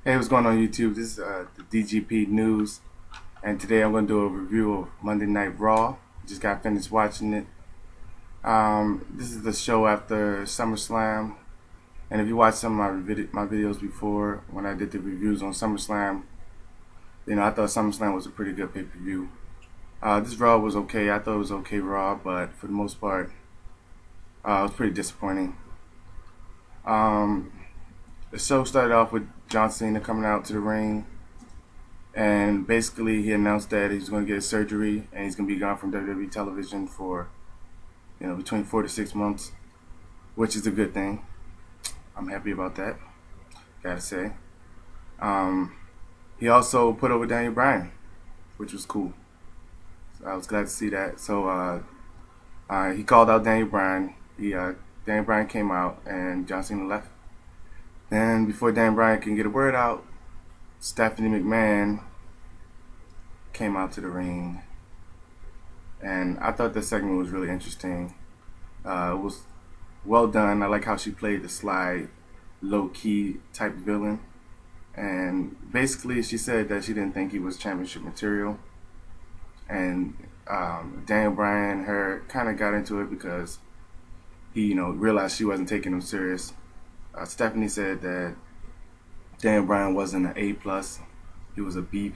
Hey, what's going on YouTube? This is the DGP News, and today I'm going to do a review of Monday Night Raw. Just got finished watching it. This is the show after SummerSlam, and if you watched some of my videos before when I did the reviews on SummerSlam, I thought SummerSlam was a pretty good pay-per-view. This Raw was okay. I thought it was okay Raw, but for the most part, it was pretty disappointing. The show started off with John Cena coming out to the ring, and basically he announced that he's going to get a surgery and he's going to be gone from WWE television for between 4 to 6 months, which is a good thing. I'm happy about that, gotta say. He also put over Daniel Bryan, which was cool. So I was glad to see that. So he called out Daniel Bryan. Daniel Bryan came out and John Cena left. Then before Daniel Bryan can get a word out, Stephanie McMahon came out to the ring, and I thought the segment was really interesting. It was well done. I like how she played the sly, low-key type villain, and basically she said that she didn't think he was championship material, and Daniel Bryan and her kind of got into it because he realized she wasn't taking him serious. Stephanie said that Daniel Bryan wasn't an A+, he was a B+.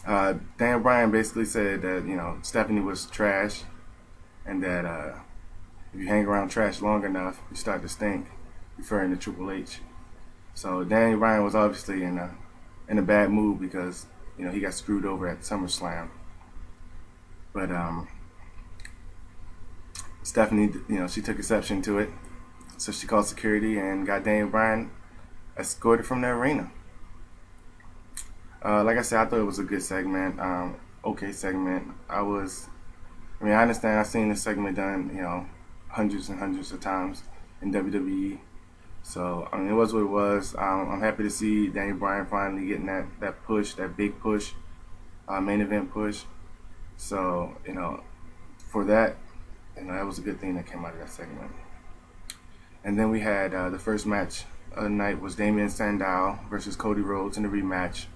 Daniel Bryan basically said that Stephanie was trash, and that if you hang around trash long enough, you start to stink, referring to Triple H. So Daniel Bryan was obviously in a bad mood because he got screwed over at SummerSlam. But Stephanie, she took exception to it. So she called security and got Daniel Bryan escorted from the arena. Like I said, I thought it was a good segment, okay segment. I understand I've seen this segment done, hundreds and hundreds of times in WWE. So, it was what it was. I'm happy to see Daniel Bryan finally getting that push, that big push, main event push. So, for that, that was a good thing that came out of that segment. And then we had the first match of the night was Damien Sandow versus Cody Rhodes in the rematch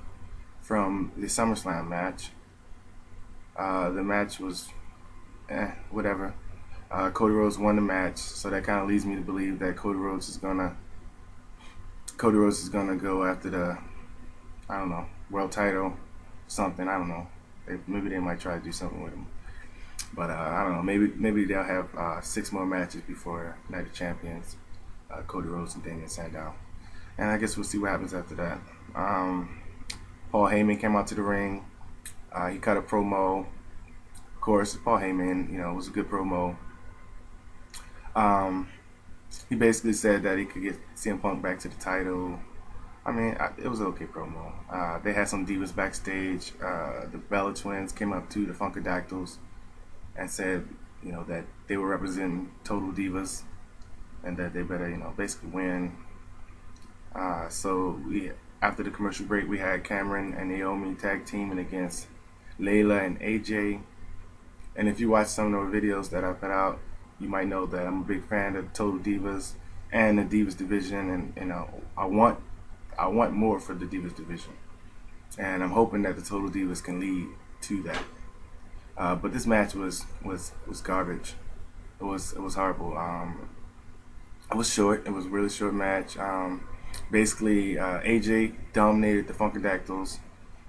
from the SummerSlam match. The match was whatever. Cody Rhodes won the match, so that kind of leads me to believe that Cody Rhodes is gonna go after the, I don't know, world title, something. I don't know. Maybe they might try to do something with him. But I don't know. Maybe they'll have 6 more matches before Night of Champions. Cody Rhodes and Damien Sandow, and I guess we'll see what happens after that. Paul Heyman came out to the ring. He cut a promo. Of course, Paul Heyman, it was a good promo. He basically said that he could get CM Punk back to the title. It was an okay promo. They had some divas backstage. The Bella Twins came up to the Funkadactyls and said, that they were representing Total Divas and that they better, basically win. So after the commercial break, we had Cameron and Naomi tag teaming against Layla and AJ. And if you watch some of the videos that I put out, you might know that I'm a big fan of Total Divas and the Divas division, and I want more for the Divas division, and I'm hoping that the Total Divas can lead to that. But this match was garbage. It was horrible. It was short. It was a really short match. Basically, AJ dominated the Funkadactyls,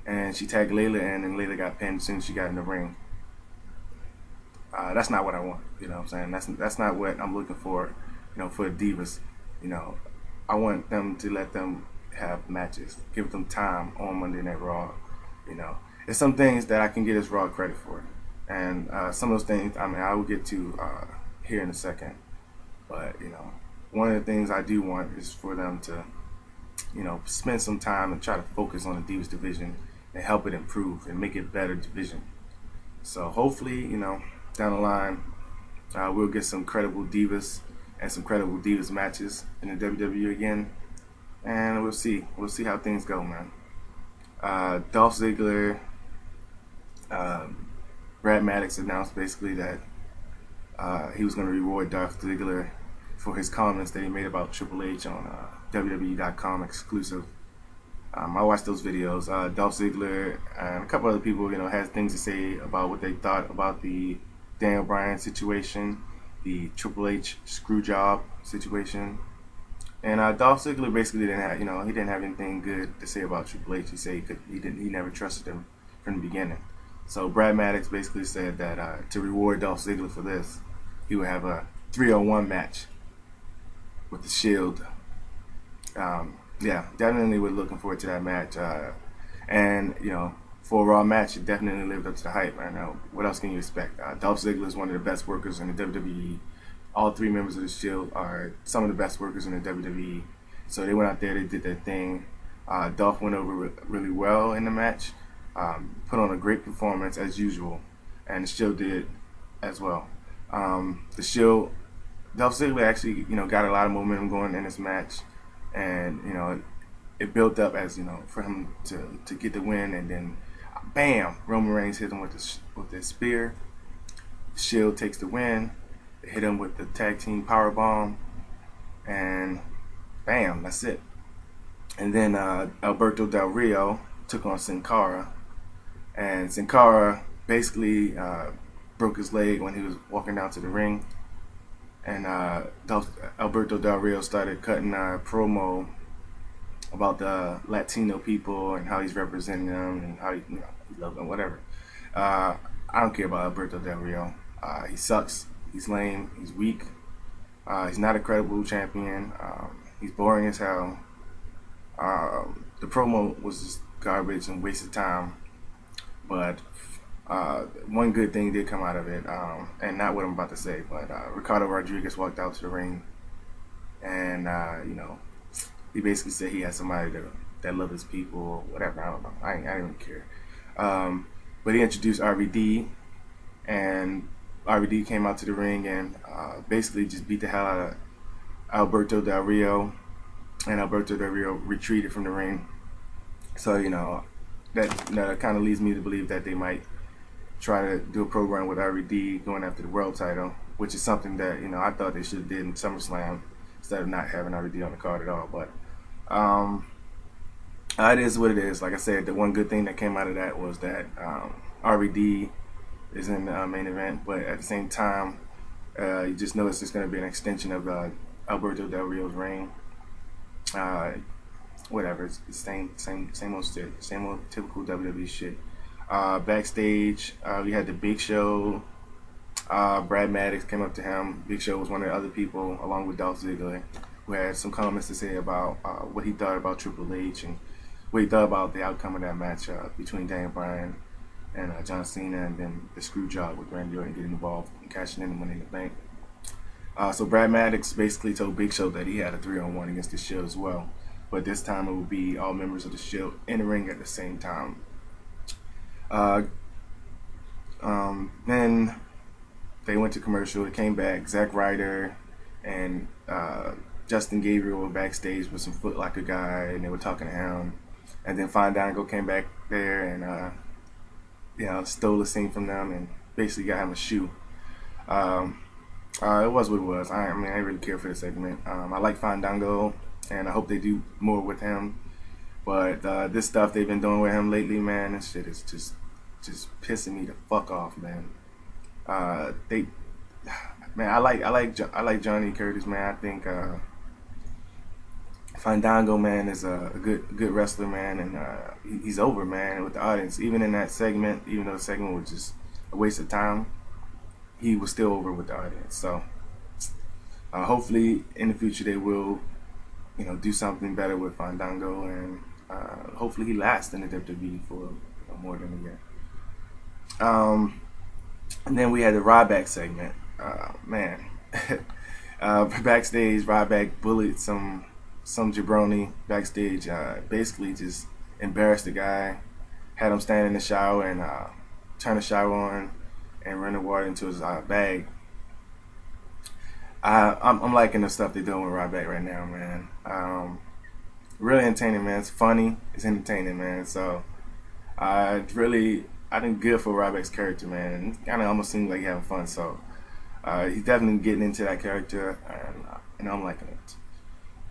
and she tagged Layla in, and Layla got pinned as soon as she got in the ring. That's not what I want. What I'm saying? That's not what I'm looking for. For the Divas. I want them to let them have matches, give them time on Monday Night Raw. There's some things that I can get as Raw credit for, and some of those things I will get to here in a second. But one of the things I do want is for them to spend some time and try to focus on the Divas division and help it improve and make it a better division. So hopefully down the line we'll get some credible Divas and some credible Divas matches in the WWE again, and we'll see how things go, man. Dolph Ziggler, Brad Maddox announced basically that he was going to reward Dolph Ziggler for his comments that he made about Triple H on WWE.com exclusive. I watched those videos. Dolph Ziggler and a couple other people, has things to say about what they thought about the Daniel Bryan situation, the Triple H screw job situation, and Dolph Ziggler basically didn't have, he didn't have anything good to say about Triple H. He said he never trusted him from the beginning. So Brad Maddox basically said that to reward Dolph Ziggler for this, he would have a 3-on-1 match with the Shield. Yeah, definitely we're looking forward to that match. And for a Raw match, it definitely lived up to the hype. I know. What else can you expect? Dolph Ziggler is one of the best workers in the WWE. All three members of the Shield are some of the best workers in the WWE. So they went out there, they did their thing. Dolph went over really well in the match, put on a great performance as usual, and the Shield did as well. The Shield, Dolph Ziggler actually, got a lot of momentum going in this match, and it built up as for him to get the win, and then bam, Roman Reigns hit him with the spear. The Shield takes the win. They hit him with the tag team power bomb, and bam, that's it. And then Alberto Del Rio took on Sin Cara, and Sin Cara basically broke his leg when he was walking down to the ring. And Alberto Del Rio started cutting a promo about the Latino people and how he's representing them and how he loves them, whatever. I don't care about Alberto Del Rio. He sucks. He's lame. He's weak. He's not a credible champion. He's boring as hell. The promo was just garbage and waste of time. But one good thing did come out of it, and not what I'm about to say, but Ricardo Rodriguez walked out to the ring, and he basically said he had somebody that loved his people or whatever. I don't know. I didn't even care. But he introduced RVD, and RVD came out to the ring and basically just beat the hell out of Alberto Del Rio, and Alberto Del Rio retreated from the ring. So that kind of leads me to believe that they might try to do a program with RVD going after the world title, which is something that I thought they should have did in SummerSlam instead of not having RVD on the card at all. But it is what it is. Like I said, the one good thing that came out of that was that RVD is in the main event, but at the same time, you just know it's just going to be an extension of Alberto Del Rio's reign. Whatever, it's the same old shit, same old typical WWE shit. Backstage, we had the Big Show. Brad Maddox came up to him. Big Show was one of the other people, along with Dolph Ziggler, who had some comments to say about what he thought about Triple H and what he thought about the outcome of that match between Daniel Bryan and John Cena, and then the screw job with Randy Orton getting involved and cashing in and winning the bank. So Brad Maddox basically told Big Show that he had a 3-on-1 against the Shield as well, but this time it would be all members of the Shield in the ring at the same time. Then they went to commercial. They came back. Zack Ryder and Justin Gabriel were backstage with some Foot Locker guy, and they were talking to him. And then Fandango came back there and stole a scene from them and basically got him a shoe. It was what it was. I didn't really care for the segment. I like Fandango, and I hope they do more with him. But this stuff they've been doing with him lately, man, this shit is just pissing me the fuck off, man. I like Johnny Curtis, man. I think Fandango, man, is a good wrestler, man, and he's over, man, with the audience. Even in that segment, even though the segment was just a waste of time, he was still over with the audience. So hopefully in the future they will, do something better with Fandango, and hopefully he lasts in the WWE for more than a year. And then we had the Ryback segment. Man, backstage, Ryback bullied some jabroni backstage. Basically, just embarrassed the guy. Had him stand in the shower and turn the shower on and run the water into his bag. I'm liking the stuff they're doing with Ryback right now, man. Really entertaining, man. It's funny. It's entertaining, man. So I think good for Ryback's character, man. And it kind of almost seems like he's having fun. So he's definitely getting into that character, and I'm liking it.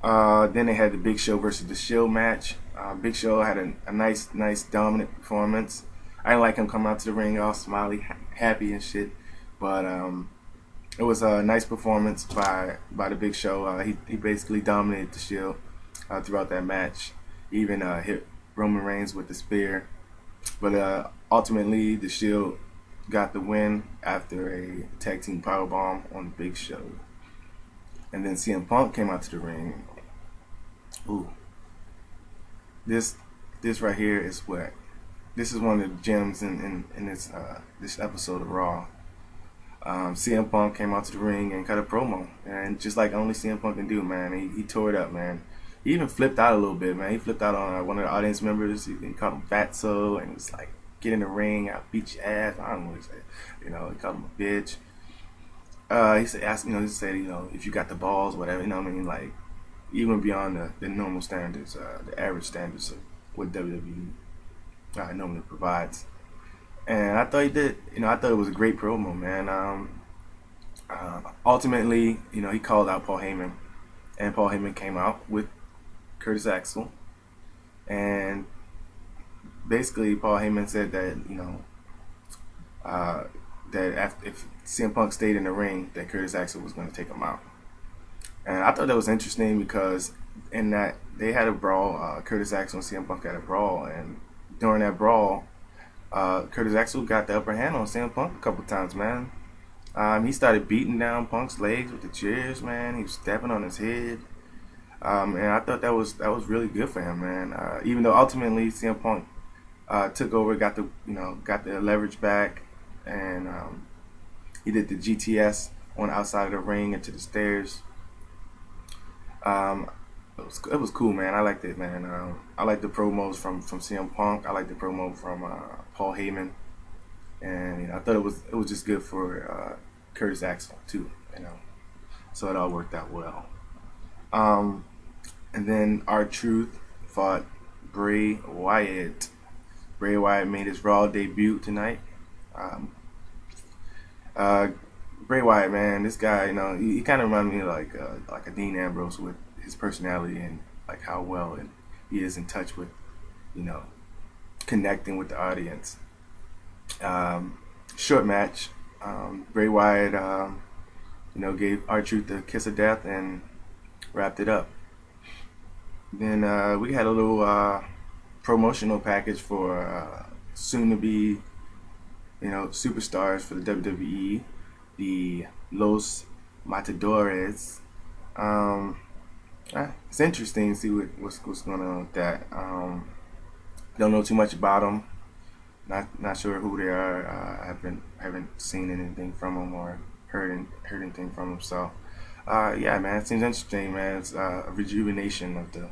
Then they had the Big Show versus the Shield match. Big Show had a nice dominant performance. I didn't like him coming out to the ring all smiley, happy and shit, but it was a nice performance by the Big Show. He basically dominated the Shield throughout that match. He even hit Roman Reigns with the spear, but ultimately the Shield got the win after a tag team powerbomb on the Big Show. And then CM Punk came out to the ring. Ooh, this this right here is what this is one of the gems in this episode of Raw. CM Punk came out to the ring and cut a promo, and just like only CM Punk can do, man, he tore it up, man. He even flipped out a little bit, man. He flipped out on one of the audience members. He called him Fatso, and he was like, "Get in the ring, I'll beat your ass." I don't know what he said. He called him a bitch. He said, he said, if you got the balls, whatever. You know what I mean? Like, even beyond the normal standards, the average standards of what WWE normally provides. And I thought he did. I thought it was a great promo, man. Ultimately, he called out Paul Heyman, and Paul Heyman came out with Curtis Axel, and basically Paul Heyman said that that if CM Punk stayed in the ring, that Curtis Axel was going to take him out. And I thought that was interesting because in that they had a brawl, Curtis Axel and CM Punk had a brawl, and during that brawl, Curtis Axel got the upper hand on CM Punk a couple times, man. He started beating down Punk's legs with the chairs, man. He was stepping on his head, and I thought that was really good for him, man. Even though ultimately CM Punk took over, got the leverage back, and he did the GTS on the outside of the ring into the stairs. It was cool, man. I liked it, man. I liked the promos from CM Punk. I liked the promo from Paul Heyman, and I thought it was just good for Curtis Axel too. So it all worked out well. And then R-Truth fought Bray Wyatt. Bray Wyatt made his Raw debut tonight. Bray Wyatt, man, this guy, he kind of reminded me of like a Dean Ambrose with his personality and like how well he is in touch with, connecting with the audience. Short match. Bray Wyatt, gave R-Truth the kiss of death and wrapped it up. Then we had a little promotional package for soon-to-be, superstars for the WWE, the Los Matadores. It's interesting to see what's going on with that. Don't know too much about them. Not sure who they are. I haven't seen anything from them or heard anything from them. So yeah, man, it seems interesting, man. It's a rejuvenation of the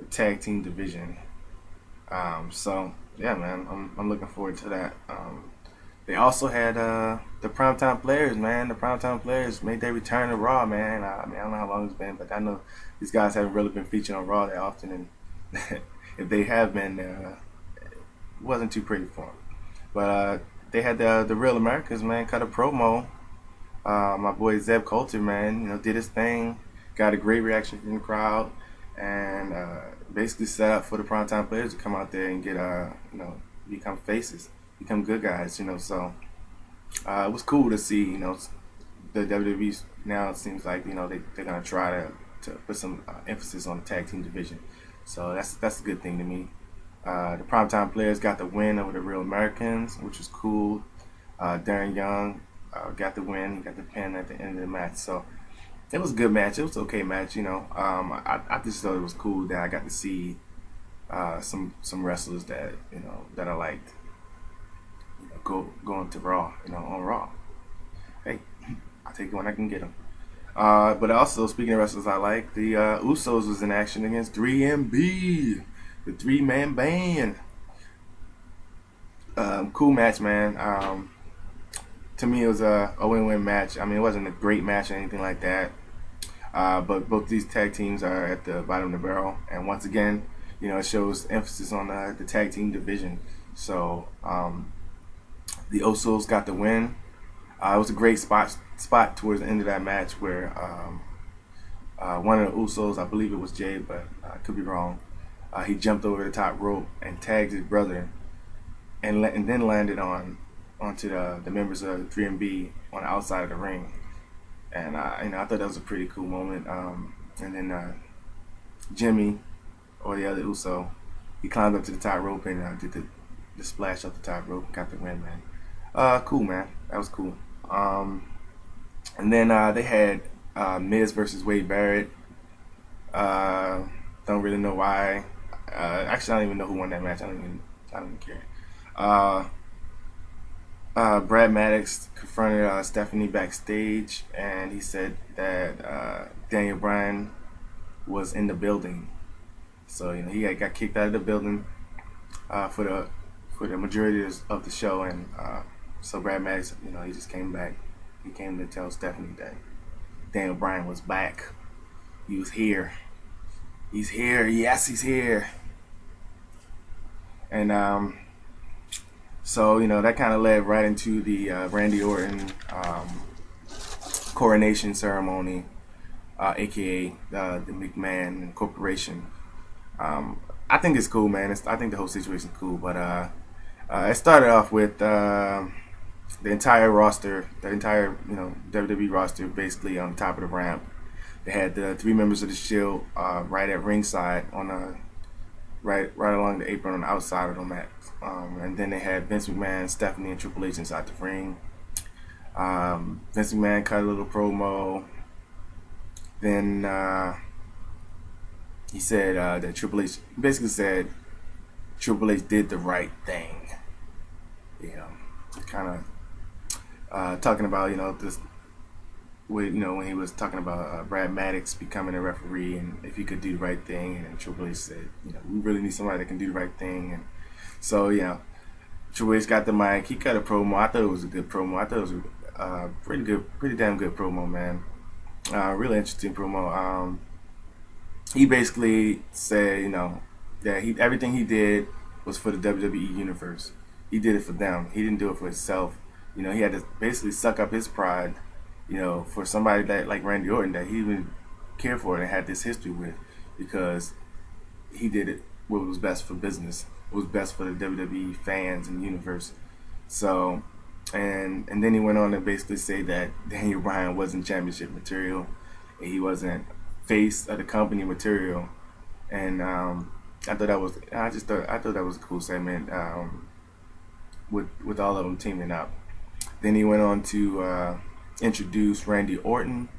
tag team division. So yeah, man, I'm looking forward to that. They also had the Primetime Players, man. The Primetime Players made their return to Raw, man. I don't know how long it's been, but I know these guys haven't really been featured on Raw that often, and if they have been, it wasn't too pretty for them. But they had the Real Americans, man, cut a promo. My boy Zeb Coulter, man, did his thing, got a great reaction from the crowd, and basically set up for the Primetime Players to come out there and get, become faces, become good guys, So it was cool to see, the WWE now. It seems like they're gonna try to put some emphasis on the tag team division. So that's a good thing to me. The Primetime Players got the win over the Real Americans, which was cool. Darren Young got the win. He got the pin at the end of the match. So it was a good match. It was an okay match, I just thought it was cool that I got to see some wrestlers that that I liked going to Raw, on Raw. Hey, I'll take it when I can get them. But also, speaking of wrestlers I like, the Usos was in action against 3MB, the three-man band. Cool match, man. To me, it was a win-win match. I mean, it wasn't a great match or anything like that. But both these tag teams are at the bottom of the barrel. And once again, it shows emphasis on the tag team division. So the Usos got the win. It was a great spot towards the end of that match where One of the Usos, I believe it was Jay, but I could be wrong. He jumped over the top rope and tagged his brother, and then landed onto the members of 3MB on the outside of the ring. And I thought that was a pretty cool moment. And then Jimmy, or the other Uso, he climbed up to the top rope and did the splash off the top rope, got the win, man. Cool, man. That was cool. And then they had Miz versus Wade Barrett. Don't really know why. Actually, I don't even know who won that match. I don't even care. Brad Maddox confronted Stephanie backstage, and he said that Daniel Bryan was in the building. So he got kicked out of the building for the majority of the show, and so Brad Maddox, he just came back. He came to tell Stephanie that Daniel Bryan was back. He was here. He's here. Yes, he's here. And so that kind of led right into the Randy Orton coronation ceremony, aka the McMahon Corporation. I think it's cool, man. I think the whole situation's cool, but it started off with the entire roster, the entire WWE roster, basically on top of the ramp. They had the 3 members of the Shield right at ringside on right along the apron on the outside of the mat, and then they had Vince McMahon, Stephanie, and Triple H inside the ring. Vince McMahon cut a little promo. Then he said that Triple H basically said Triple H did the right thing. Kind of talking about this. When he was talking about Brad Maddox becoming a referee and if he could do the right thing, and Triple H said, we really need somebody that can do the right thing, and so Triple H got the mic. He cut a promo. I thought it was a good promo. I thought it was a pretty damn good promo, man. Really interesting promo. He basically said, that everything he did was for the WWE universe. He did it for them. He didn't do it for himself. He had to basically suck up his pride, for somebody that like Randy Orton that he even cared for and had this history with, because he did it what was best for business, what was best for the WWE fans and universe. So, and then he went on to basically say that Daniel Bryan wasn't championship material, and he wasn't face of the company material, and I thought that was a cool segment with all of them teaming up. Then he went on to introduce Randy Orton.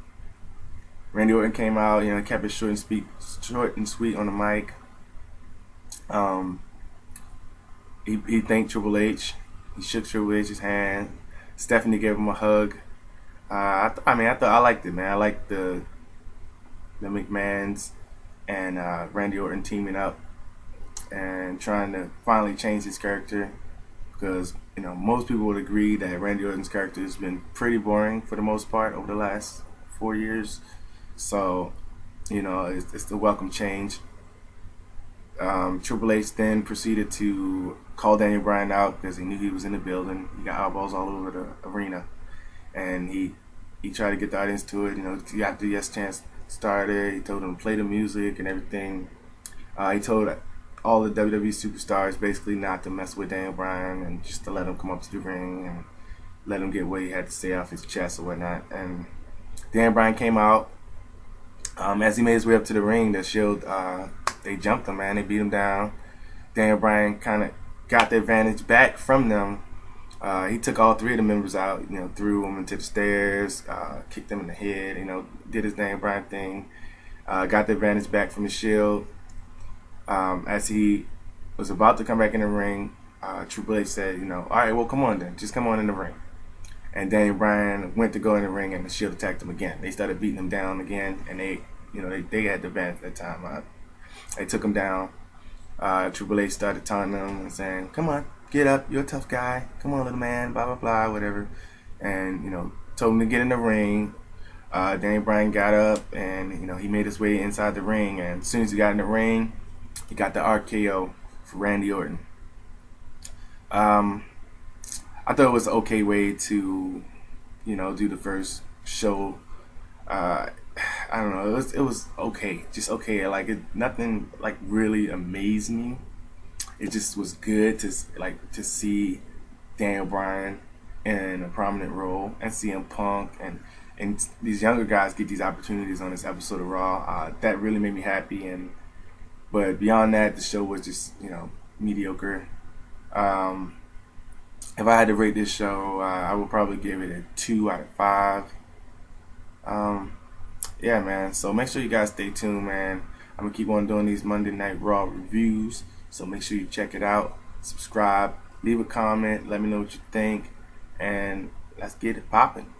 Randy Orton came out, kept it short and sweet on the mic. He thanked Triple H. He shook Triple H's hand. Stephanie gave him a hug. I liked it, man. I liked the McMahons and Randy Orton teaming up and trying to finally change his character, because most people would agree that Randy Orton's character has been pretty boring for the most part over the last 4 years. So it's the welcome change. Triple H then proceeded to call Daniel Bryan out because he knew he was in the building. He got eyeballs all over the arena, and he tried to get the audience to it. After the Yes Chance started, he told them to play the music and everything. He told all the WWE superstars basically not to mess with Daniel Bryan and just to let him come up to the ring and let him get what he had to say off his chest or whatnot. And Daniel Bryan came out. As he made his way up to the ring, the Shield, they jumped him, man. They beat him down. Daniel Bryan kind of got the advantage back from them. He took all 3 of the members out, threw them into the stairs, kicked them in the head, did his Daniel Bryan thing, got the advantage back from the Shield. As he was about to come back in the ring, Triple H said, all right, well, come on then. Just come on in the ring. And Daniel Bryan went to go in the ring, and the Shield attacked him again. They started beating him down again, and they had the advantage that time. They took him down. Triple H started taunting him and saying, come on, get up. You're a tough guy. Come on, little man, blah, blah, blah, whatever. And, told him to get in the ring. Daniel Bryan got up, and, he made his way inside the ring. And as soon as he got in the ring, he got the RKO for Randy Orton. I thought it was an okay way to, do the first show. I don't know. It was okay, just okay. Like nothing like really amazed me. It just was good to to see Daniel Bryan in a prominent role and CM Punk and these younger guys get these opportunities on this episode of Raw. That really made me happy. And but beyond that, the show was just mediocre. Um, if I had to rate this show, I would probably give it a 2 out of 5. Um, yeah, man. So make sure you guys stay tuned, man. I'm gonna keep on doing these Monday Night Raw reviews. So make sure you check it out, subscribe, leave a comment, let me know what you think, and let's get it popping.